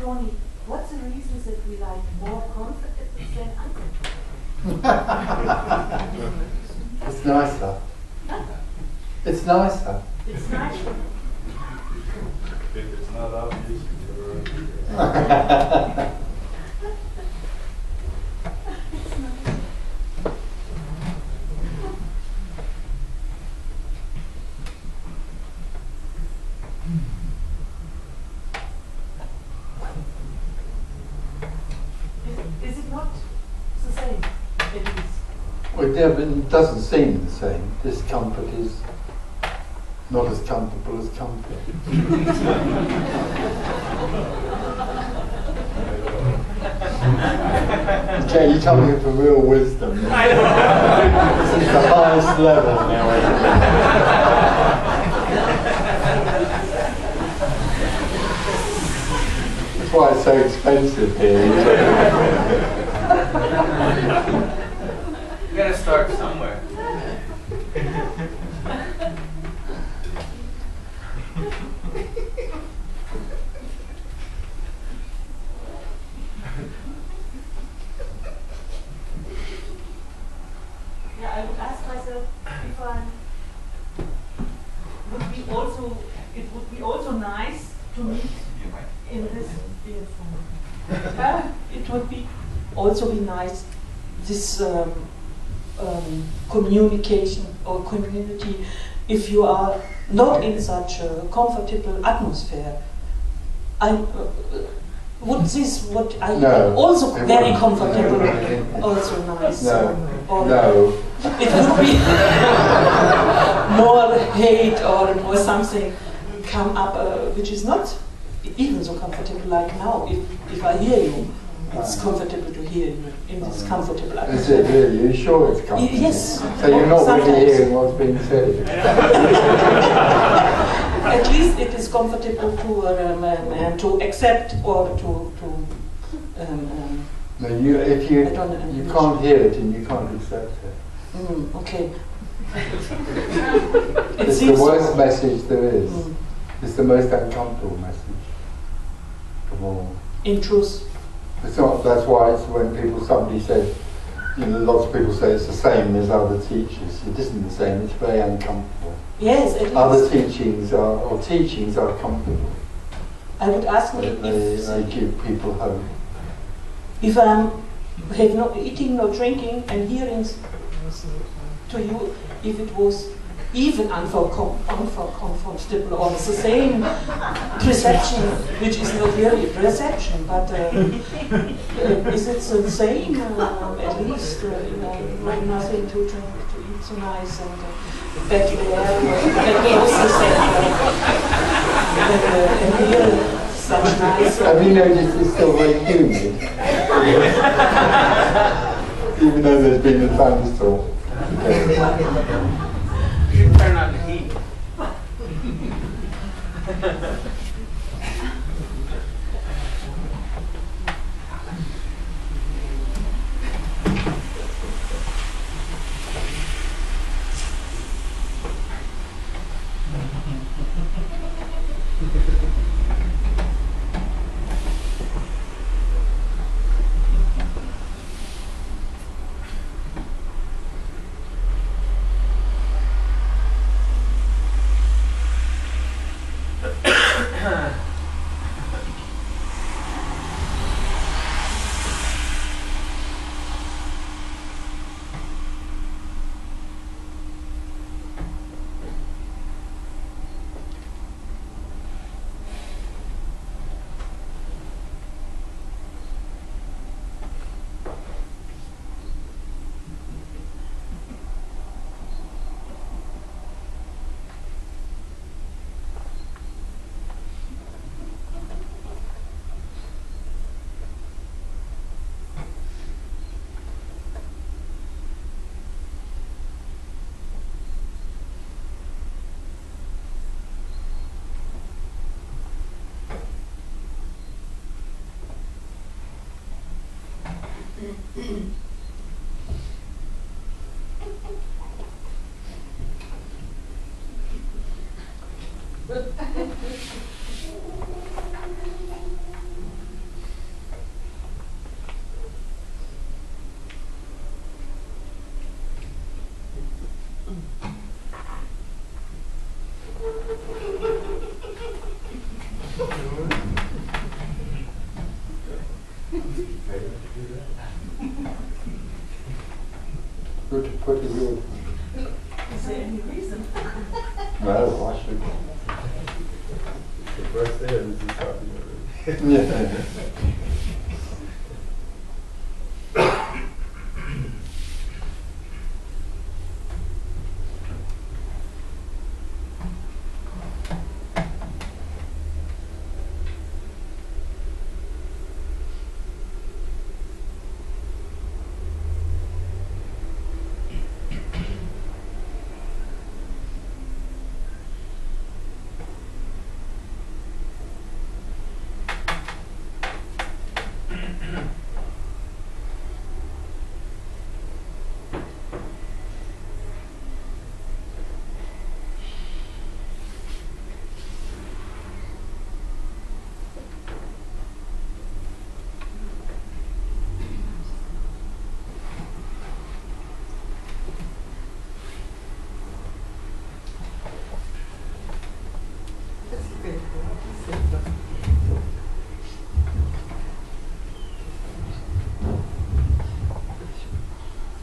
Tony, what's the reasons that we like more comfortable than uncomfortable? It's nicer. It's nicer. It's nicer. If it's not obvious, Is it not the same, at least? Well, yeah, but it doesn't seem the same. Discomfort is not as comfortable as comfort. Okay, you're coming in for real wisdom. I know. This is the highest level now. That's why it's so expensive here. You gotta start somewhere. Yeah, I would ask myself if it would be also nice to meet in this form. It would be also be nice this communication or community if you are not in such a comfortable atmosphere. Would this what I also very comfortable also nice? No. Or No. it would be more hate or more something come up which is not even so comfortable like now. If I hear you, it's comfortable to hear you in this comfortable Is atmosphere. it really? Are you sure it's comfortable? Yes. So you're not Sometimes. really hearing what's being said? At least it is comfortable to accept or to No, if you I don't know you English. can't hear it and you can't accept it. okay. It's the worst message there is. It's the most uncomfortable message of all. In truth. It's not. That's why it's when somebody said, lots of people say it's the same as other teachers. It isn't the same. It's very uncomfortable. Yes, at least. Other teachings are comfortable. I would ask me They give people hope. if I'm have no eating, no drinking, and hearing to you, if it was even uncomfortable or the same perception, which is not really a perception, but is it the same? At least, nothing to drink, to eat so nice, and better air, better and here such nice. Have you noticed it's still very humid? Even though there's been a thunderstorm. You should turn on the heat. pretty good. Is there any reason? No, I should. The first day of this is talking already. Yeah.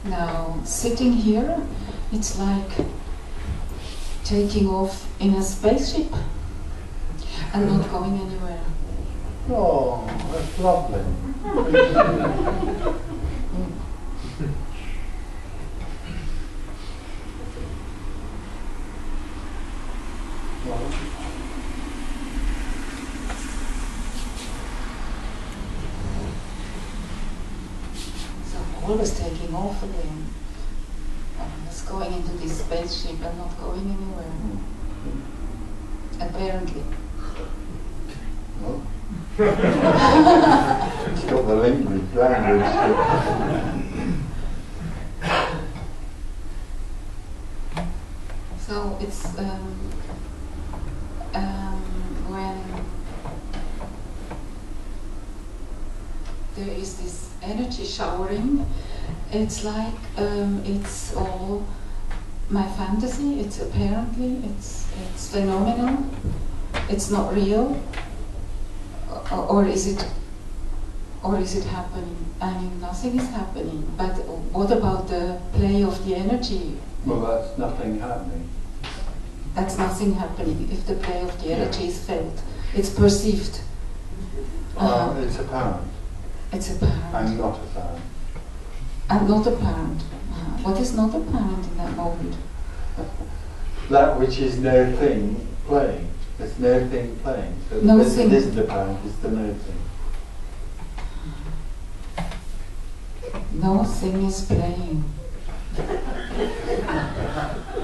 Now, sitting here, it's like taking off in a spaceship and not going anywhere. Oh, that's lovely. Always taking off again. Just going into this spaceship and not going anywhere. Apparently. Well, it's got the language. So it's when there is this energy showering, it's like it's all my fantasy. It's apparently it's phenomenal. It's not real, or is it happening? I mean, nothing is happening. But what about the play of the energy? Well, that's nothing happening. That's nothing happening. If the play of the energy is felt, it's perceived. It's apparent. It's apparent. And not apparent. And not apparent. What is not apparent in that moment? That which is no thing playing. There's no thing playing. So No this thing. isn't apparent, it's the no thing. No thing is playing.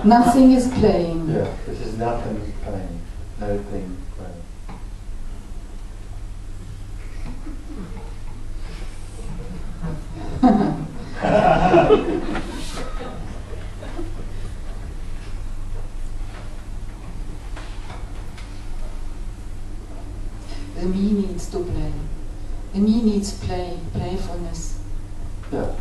Nothing is playing. Yeah, this is nothing playing. No thing playing. The me needs to play. The me needs playfulness. Yeah.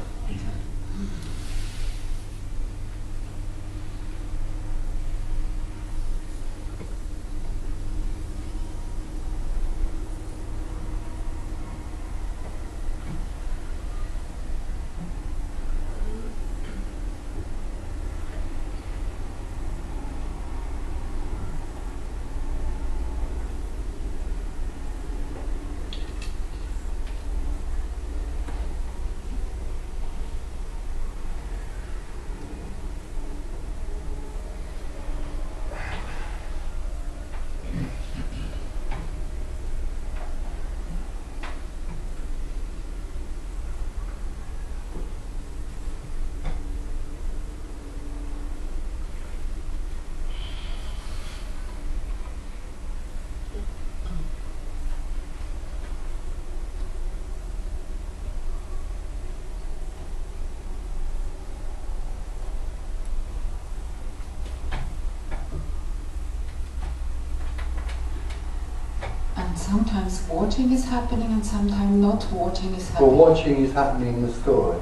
Sometimes watching is happening and sometimes not watching is happening. Well, watching is happening in the story.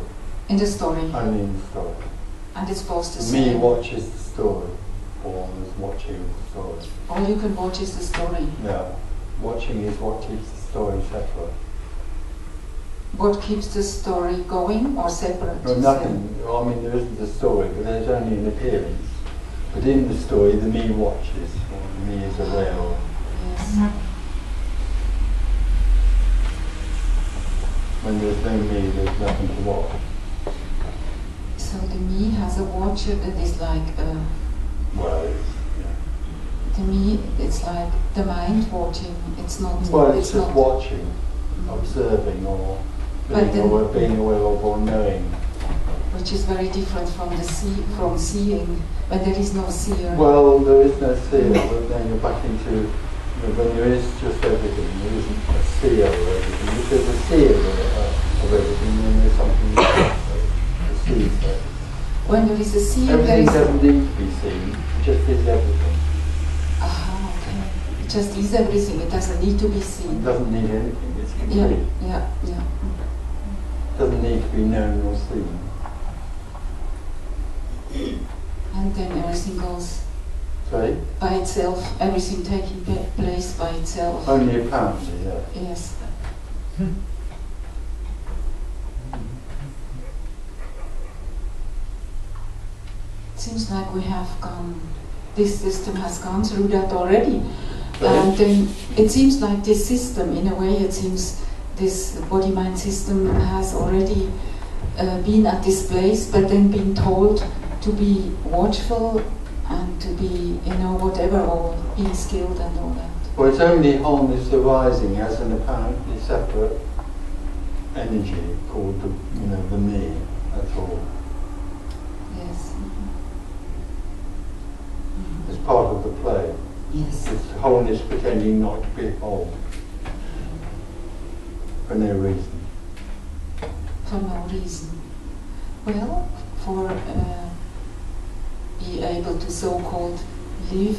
In the story. Only in the story. And it's both the Me same. watches the story, or is watching the story. All you can watch is the story. Yeah. Watching is what keeps the story separate. what keeps the story going or separate? No, nothing. I mean, there isn't a story, but there's only an appearance. But in the story, the me watches, or the me is aware of. Yes. When there's no me, there's nothing to watch. So the me has a watcher that is like Well, the me. It's like the mind watching. It's not. well, it's just not, watching, observing, or But then- being aware of, or knowing. which is very different from from seeing. When there is no seer. Well, there is no seer, but then you're back into when there is just everything. There isn't a seer of everything. If there's a seer of everything, then there's something to see. So When there is a seer, there everything is. doesn't need to be seen. It just is everything. Aha, okay. It just is everything. It doesn't need to be It seen. doesn't need anything. It's Yeah, complete. yeah, yeah. It doesn't need to be known or seen. And then everything goes Sorry? by itself. Everything taking place by itself. Only apparently, yeah. Yes. It seems like we have gone. This system has gone through that already. And then it seems like this system, in a way, it seems this body-mind system has already been at this place, but then been told to be watchful and to be, whatever, or being skilled and all that. Well, it's only wholeness arising as an apparently separate energy called the me. That's all. Yes. It's part of the play. Yes. It's wholeness pretending not to be whole for no reason. For no reason. Well, for be able to so-called live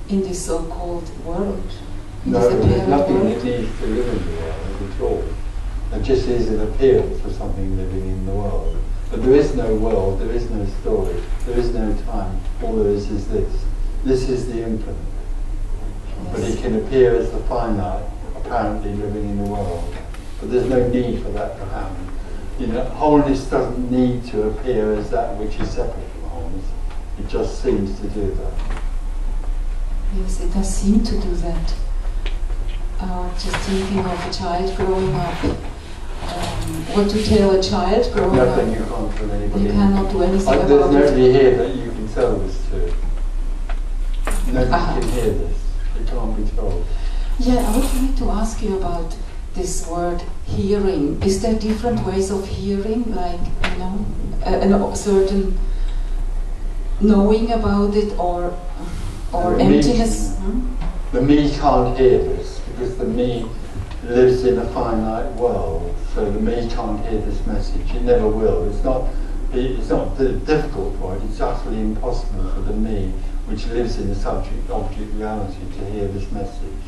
in this so-called world. In No, this there's apparent nothing world. that needs to live in the world at all. It just is an appearance of something living in the world. But there is no world, there is no story, there is no time. All there is this. This is the infinite. But it can appear as the finite, apparently living in the world. But there's no need for that to happen. Wholeness doesn't need to appear as that which is separate from wholeness. It just seems to do that. Yes, it does seem to do that. Just thinking of a child growing up. What to tell a child growing Nothing up? you can't tell anybody. You cannot do anything There's about it. nobody here that you can tell this to. Nobody Aha. can hear this. It can't be told. Yeah, I would like to ask you about this word hearing. Is there different ways of hearing, like, a certain knowing about it, or The me- emptiness? The me can't hear this because the me lives in a finite world. So the me can't hear this message. It never will. It's not difficult for it. It's utterly impossible for the me, which lives in the subject-object reality, to hear this message.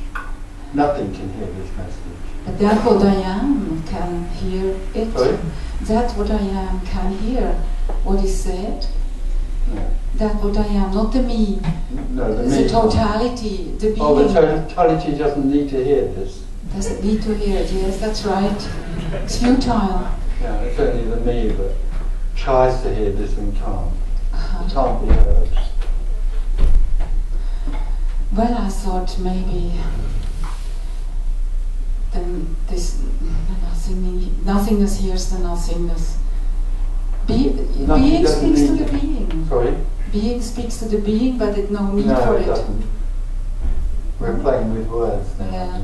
Nothing can hear this message. But that what I am can hear it. Sorry? That what I am can hear what is said. No. That what I am, not the me. No, the The me. totality, the being. Oh, the totality doesn't need to hear this. Doesn't need to hear it. Yes, that's right. It's futile. Yeah, it's only the me that tries to hear this and can't. Uh-huh. It can't be heard. Well, I thought maybe this nothingness hears the nothingness. Being Nothing doesn't speaks to need the it. being. Sorry? Being speaks to the being, but it no need No, for it it. doesn't. We're playing with words now. Yeah.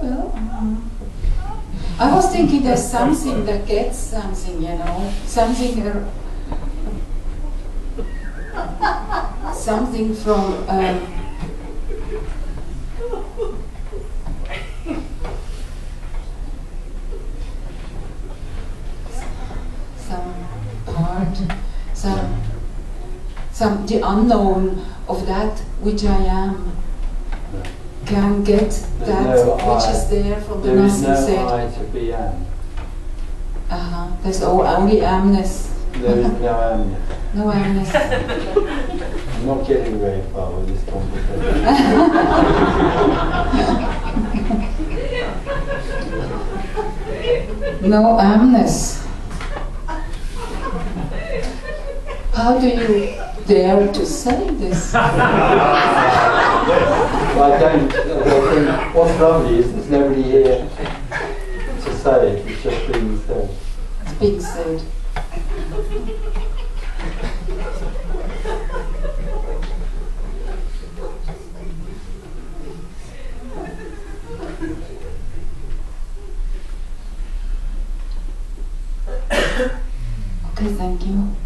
Well, I was thinking there's something that gets something, something. Something from some part, some the unknown of that which I am can get that no which I. is there from the There is nothing no said. I to be am. There's only amness. There is no am. No amness. I'm not getting very far with this conversation. no amness. How do you dare to say this? I don't. I think what's lovely is there's nobody here to say it. It's just being said. It's being said. Okay, thank you.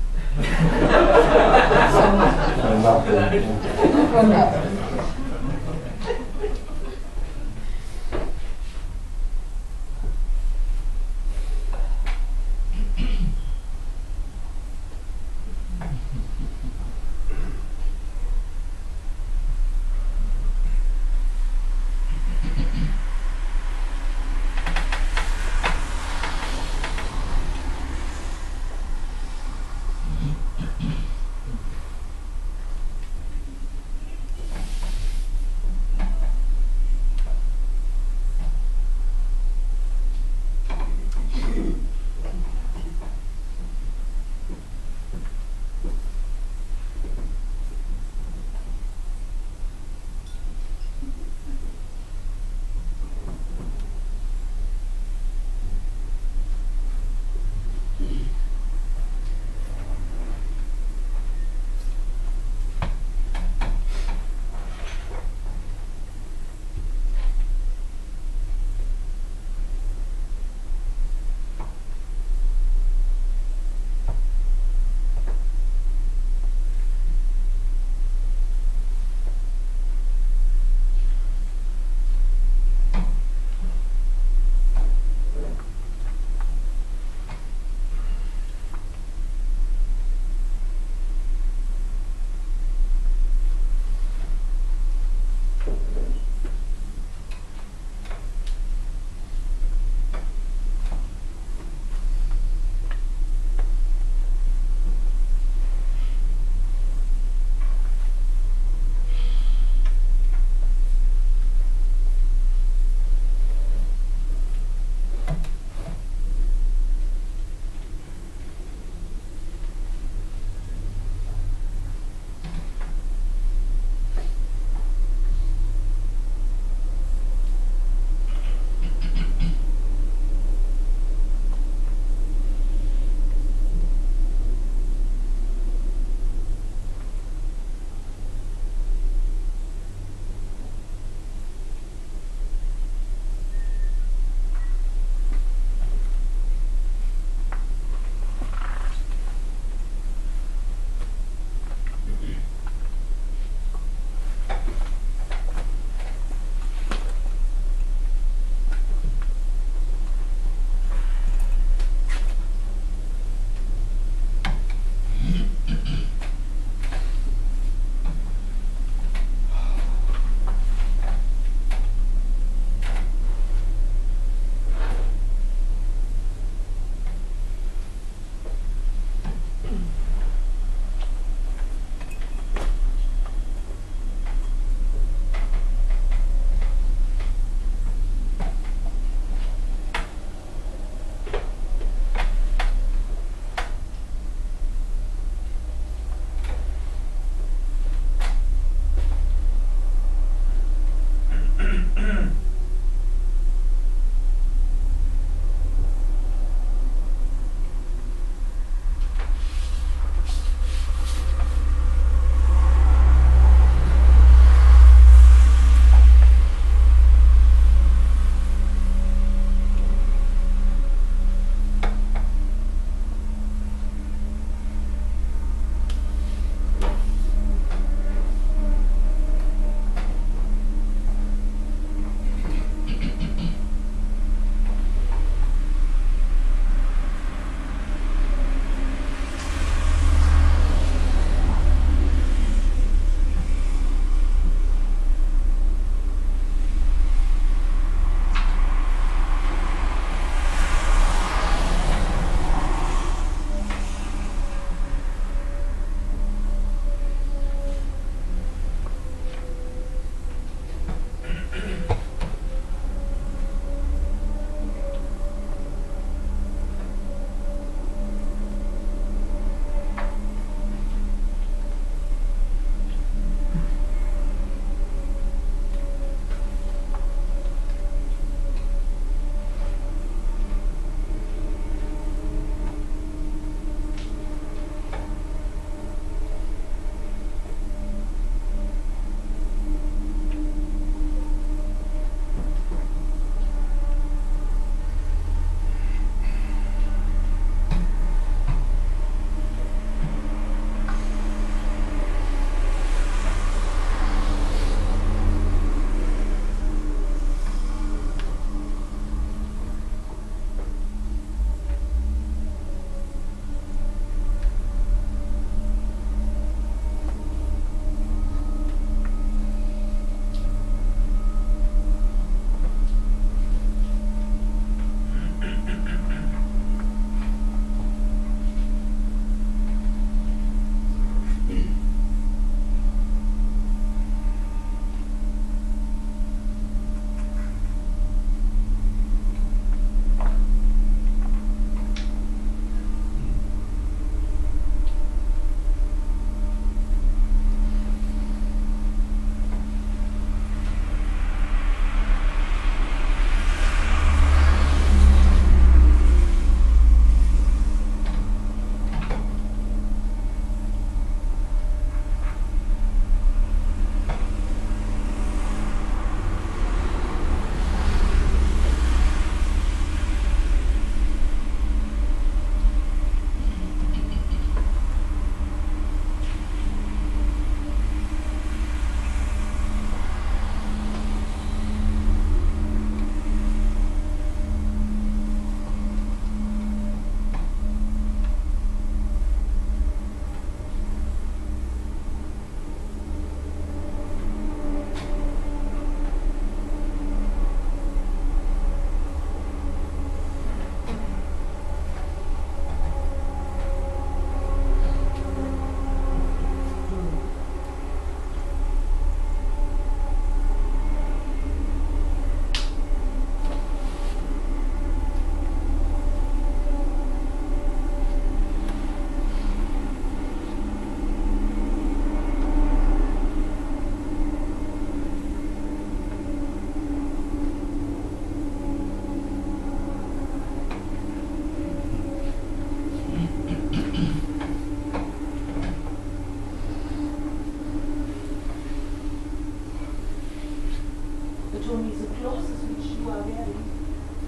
Tony, the clothes which you are wearing,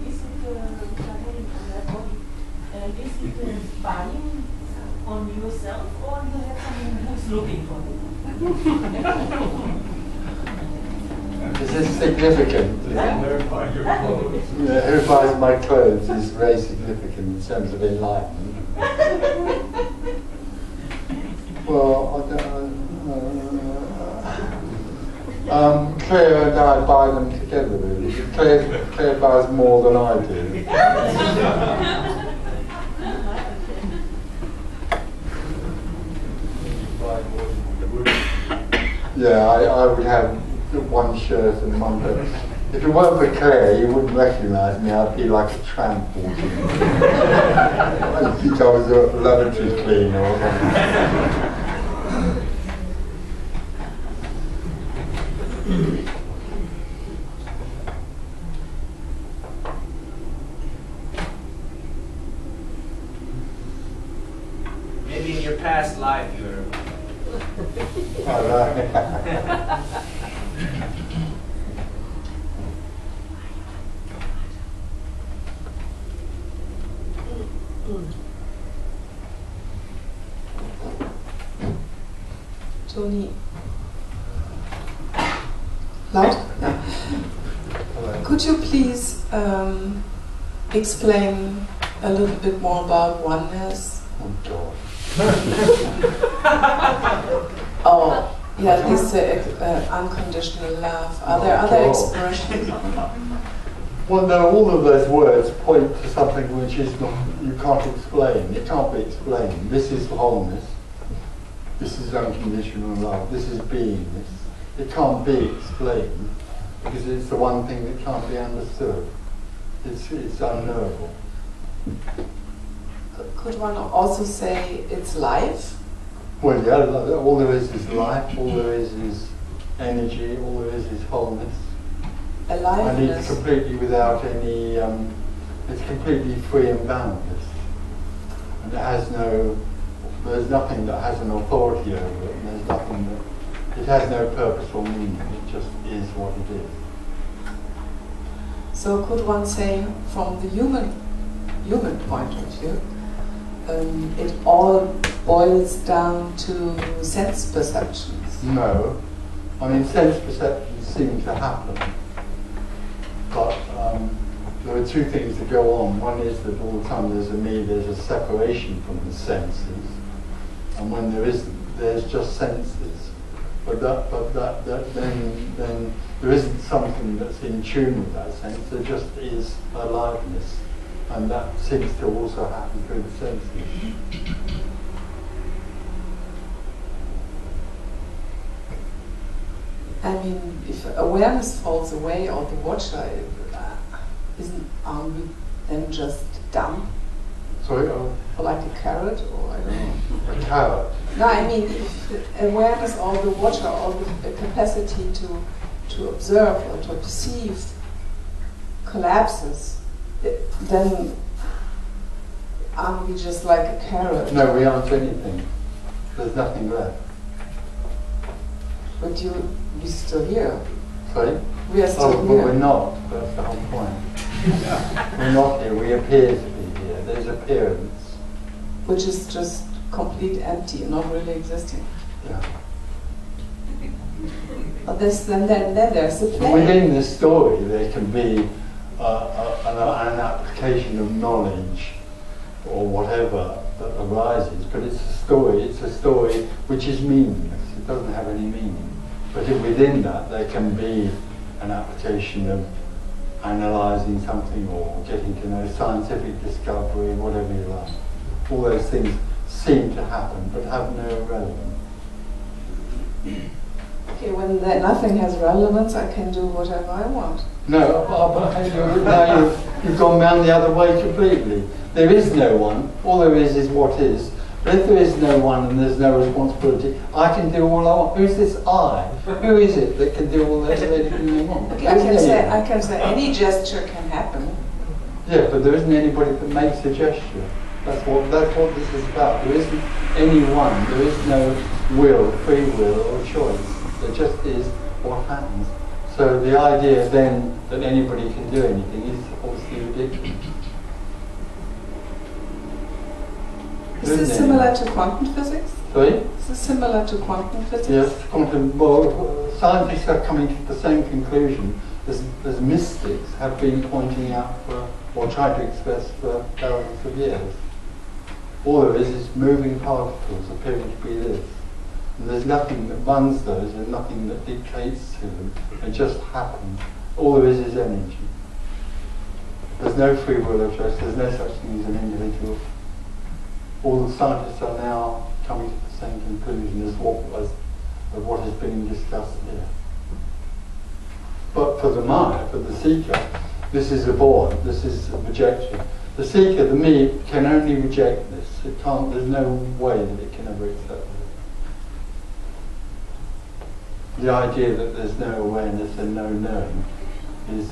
is it which are wearing on that body? Is it buying on yourself, or you have someone who's looking for it? Is this significant? Yeah, Who buys my clothes is very significant in terms of enlightenment. Well, Claire and I buy them together, really. Claire buys more than I do. Yeah, I would have one shirt and one belt. If it weren't for Claire, you wouldn't recognise me. I'd be like a tramp walking. I think I was a lavatory cleaner or something. Maybe in your past life you were. Tony. Loud? Yeah. Could you please explain a little bit more about oneness? Oh God. Oh, yeah, this unconditional love. Are there other expressions? Well, no, all of those words point to something which is not, you can't explain. It can't be explained. This is wholeness. This is unconditional love. This is beingness. It can't be explained because it's the one thing that can't be understood. It's unknowable. Could one also say it's life? Well, yeah, all there is life, all there is energy, all there is wholeness. Aliveness. And it's completely without any, it's completely free and boundless. And it has there's nothing that has an authority over it, and there's nothing that, it has no purpose or meaning, it just is what it is. So could one say, from the human point of view, it all boils down to sense perceptions? No. I mean, sense perceptions seem to happen. But there are two things that go on. One is that all the time there's a separation from the senses. And when there isn't, there's just senses. But then there isn't something that's in tune with that sense. There just is aliveness. And that seems to also happen through the senses. I mean, if awareness falls away, or the watcher, aren't we then just dumb? Sorry? Or like a carrot, or I don't know. A carrot? No, I mean, if awareness, or the watcher, or the capacity to observe or to perceive collapses, then aren't we just like a carrot? No, we aren't anything. There's nothing left. But we're still here. Sorry? We are still But here. we're not. That's the whole point. We're not here. We appear to be here. There's appearance. Which is just complete empty, not really existing. Yeah. But then there's the play. Within this story, there can be an application of knowledge or whatever that arises, but it's a story which is meaningless. It doesn't have any meaning. But within that, there can be an application of analysing something or getting to know scientific discovery, whatever you like. All those things seem to happen, but have no relevance. Okay, when nothing has relevance, I can do whatever I want. No, but now you've gone round the other way completely. There is no one. All there is what is. But if there is no one and there's no responsibility, I can do all I want. Who's this I? Who is it that can do all that anything they want? Okay, I can say any gesture can happen. Yeah, but there isn't anybody that makes a gesture. That's what this is about. There isn't any one. There is no will, free will, or choice. There just is what happens. So the idea then that anybody can do anything is obviously ridiculous. Is this similar to quantum physics? Sorry? Is this similar to quantum physics? Yes, well, scientists are coming to the same conclusion as mystics have been pointing out for, or trying to express for thousands of years. All there is moving particles appearing to be this. And there's nothing that runs those, there's nothing that dictates to them, they just happen. All there is energy. There's no free will of choice, there's no such thing as an individual. All the scientists are now coming to the same conclusion as what has been discussed here. But for the Maya, for the seeker, this is abhorrent, this is rejection. The seeker, the me, can only reject this. It can't, there's no way that it can ever accept it. The idea that there's no awareness and no knowing is